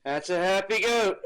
That's a happy goat.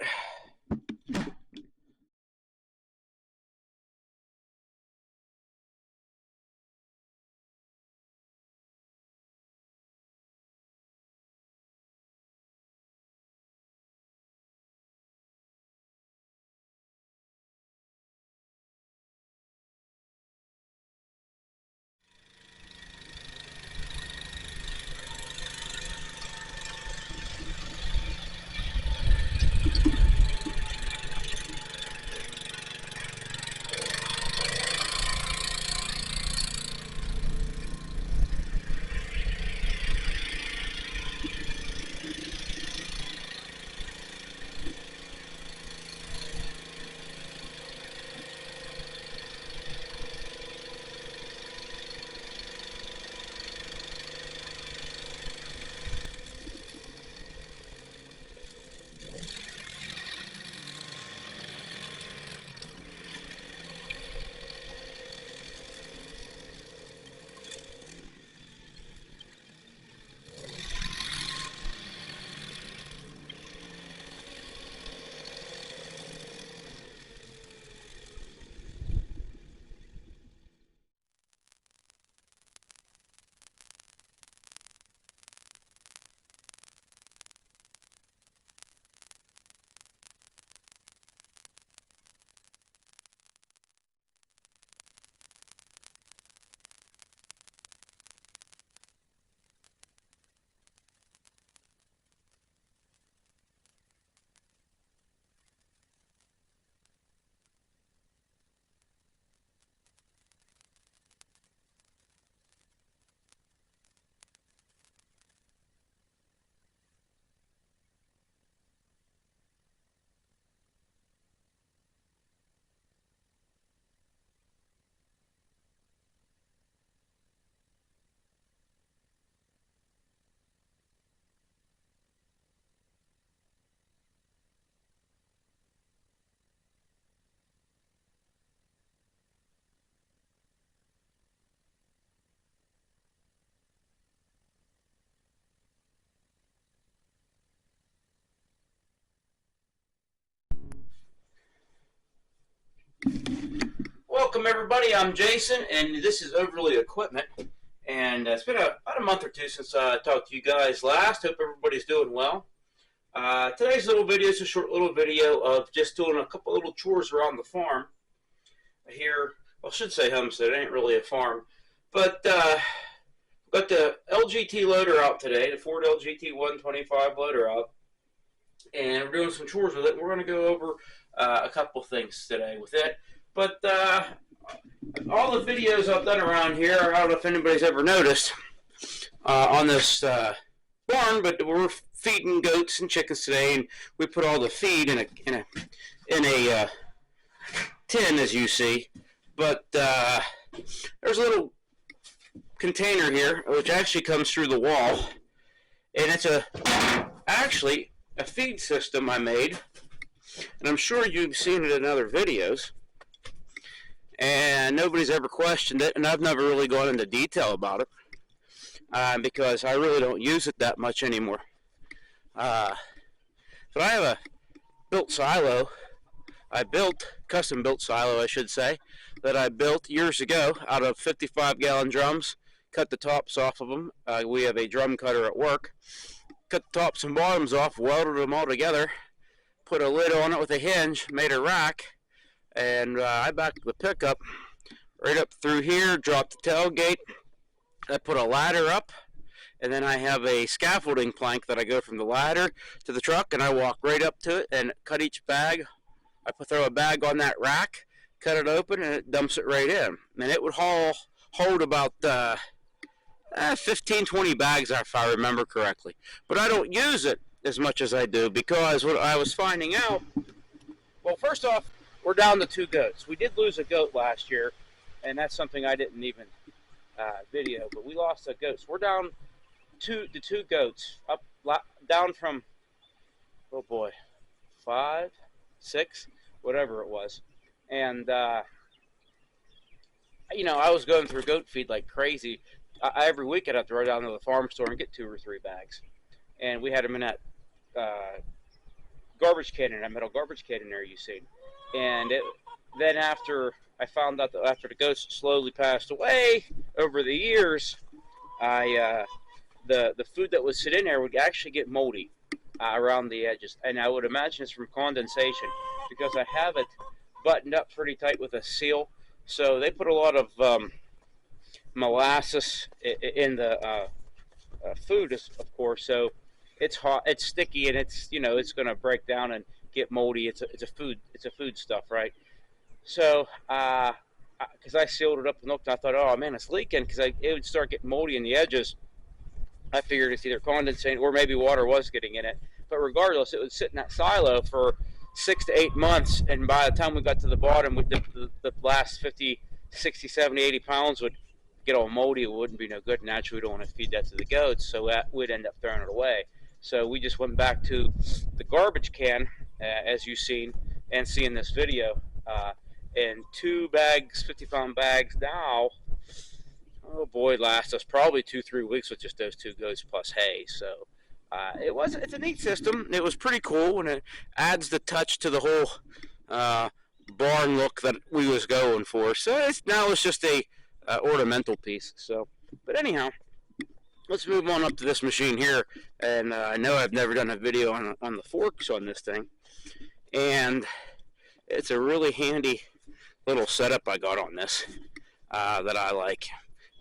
Welcome everybody, I'm Jason, and this is Overly Equipment, and it's been about a month or two since I talked to you guys last. Hope everybody's doing well. Today's little video is a short little video of just doing a couple little chores around the farm here. Well, I should say homestead, it ain't really a farm, but got the LGT loader out today, the Ford LGT 125 loader out, and we're doing some chores with it. We're going to go over a couple things today with it. But all the videos I've done around here, I don't know if anybody's ever noticed on this barn, but we're feeding goats and chickens today, and we put all the feed in a tin, as you see. But there's a little container here, which actually comes through the wall, and it's actually a feed system I made, and I'm sure you've seen it in other videos. And nobody's ever questioned it, and I've never really gone into detail about it because I really don't use it that much anymore. But I have a built silo, custom built silo I should say, that I built years ago out of 55-gallon drums, cut the tops off of them. We have a drum cutter at work. Cut the tops and bottoms off, welded them all together, put a lid on it with a hinge, made a rack, and I backed the pickup right up through here, dropped the tailgate. I put a ladder up, and then I have a scaffolding plank that I go from the ladder to the truck, and I walk right up to it and cut each bag. I throw a bag on that rack, cut it open, and it dumps it right in. And it would hold about 15, 20 bags if I remember correctly. But I don't use it as much as I do because what I was finding out, well, first off, we're down to 2 goats. We did lose a goat last year, and that's something I didn't even video, but we lost a goat. So we're down the 2 goats, down from, oh boy, 5, 6, whatever it was. And, I was going through goat feed like crazy. Every week I'd have to run down to the farm store and get 2 or 3 bags. And we had them in that garbage can, in that metal garbage can in there you see. And then after I found out that after the goats slowly passed away over the years, the food that would sit in there would actually get moldy around the edges. And I would imagine it's from condensation because I have it buttoned up pretty tight with a seal. So they put a lot of molasses in the food, of course. So it's hot, it's sticky, and it's going to break down and get moldy. It's a food stuff, right? So because I sealed it up and looked, I thought, oh man, it's leaking because it would start getting moldy in the edges. I figured it's either condensate or maybe water was getting in it. But regardless, it would sit in that silo for 6 to 8 months, and by the time we got to the bottom, the last 50, 60, 70, 80 pounds would get all moldy. It wouldn't be no good. Naturally, we don't want to feed that to the goats, so we'd end up throwing it away. So we just went back to the garbage can, as you've seen and see in this video, and 2 bags, 50-pound bags now. Oh boy, last us probably 2-3 weeks with just those 2 goats plus hay. So it's a neat system. It was pretty cool, and it adds the touch to the whole barn look that we was going for. So now it's just a ornamental piece. So, but anyhow, let's move on up to this machine here. And I know I've never done a video on the forks on this thing, and it's a really handy little setup I got on this that I like.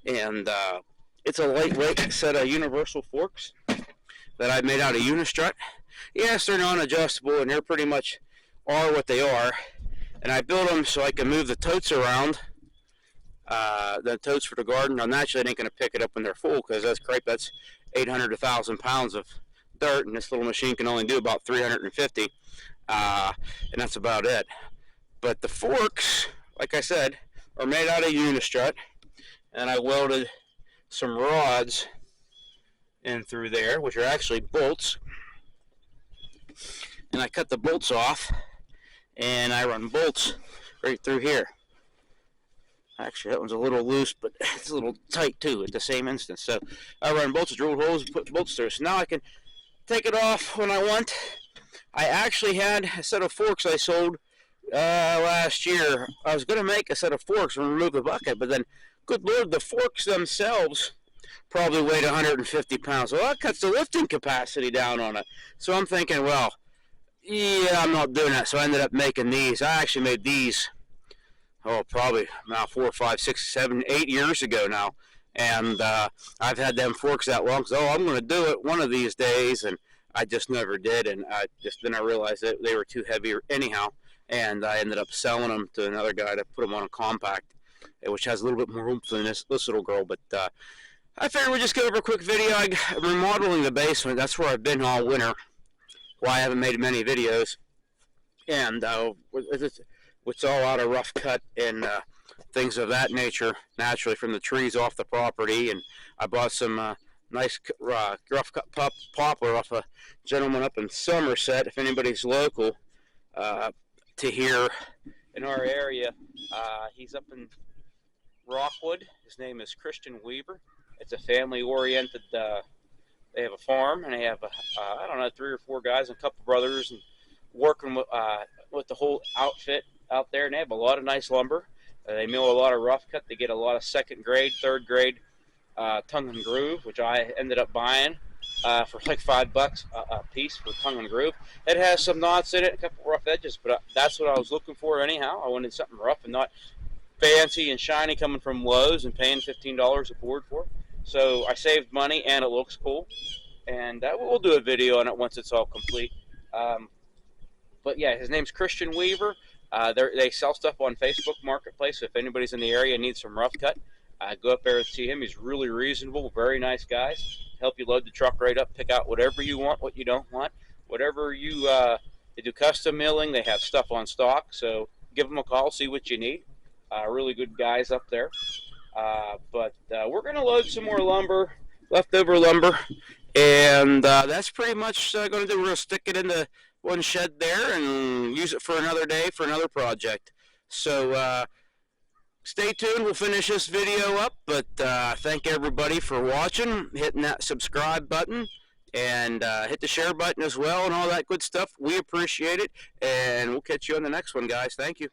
And it's a lightweight set of universal forks that I made out of Unistrut. Yes, they're non-adjustable, and they're pretty much are what they are. And I built them so I can move the totes around, the totes for the garden. Now, naturally, I ain't going to pick it up when they're full because that's 800 to 1,000 pounds of dirt, and this little machine can only do about 350, and that's about it. But the forks, like I said, are made out of Unistrut, and I welded some rods in through there, which are actually bolts, and I cut the bolts off, and I run bolts right through here. Actually, that one's a little loose, but it's a little tight too at the same instance. So I run bolts, drilled holes, and put bolts through. So now I can take it off when I want. I actually had a set of forks I sold last year. I was going to make a set of forks and remove the bucket, but then, good Lord, the forks themselves probably weighed 150 pounds. Well, that cuts the lifting capacity down on it. So I'm thinking, well, yeah, I'm not doing that. So I ended up making these. I actually made these, probably now 4, 5, 6, 7, 8 years ago now. And I've had them forks that long. So I'm going to do it one of these days. And I just never did. And then I realized that they were too heavy anyhow. And I ended up selling them to another guy to put them on a compact, which has a little bit more oomph than this little girl. But I figured we'd just go over a quick video. I'm remodeling the basement. That's where I've been all winter. Why I haven't made many videos. And it's all out of rough cut and things of that nature, naturally from the trees off the property. And I bought some nice rough cut poplar off a gentleman up in Somerset, if anybody's local to here in our area. He's up in Rockwood. His name is Christian Weaver. It's a family-oriented, they have a farm, and they have, 3 or 4 guys and a couple brothers, and working with the whole outfit out there, and they have a lot of nice lumber. They mill a lot of rough cut. They get a lot of 2nd grade, 3rd grade tongue and groove, which I ended up buying for like $5 a piece for tongue and groove. It has some knots in it, a couple rough edges, but that's what I was looking for anyhow. I wanted something rough and not fancy and shiny coming from Lowe's and paying $15 a board for. So I saved money and it looks cool. And we'll do a video on it once it's all complete. But yeah, his name's Christian Weaver. They sell stuff on Facebook Marketplace. So if anybody's in the area and needs some rough cut, Go up there and see him. He's really reasonable, very nice guys. Help you load the truck right up, pick out whatever you want, what you don't want, whatever you. They do custom milling. They have stuff on stock, so give them a call, see what you need. Really good guys up there. But we're going to load some more lumber, leftover lumber, and that's pretty much going to do. We're going to stick it into one shed there and use it for another day, for another project. So stay tuned. We'll finish this video up, but thank everybody for watching, hitting that subscribe button, and hit the share button as well and all that good stuff. We appreciate it, and we'll catch you on the next one, guys. Thank you.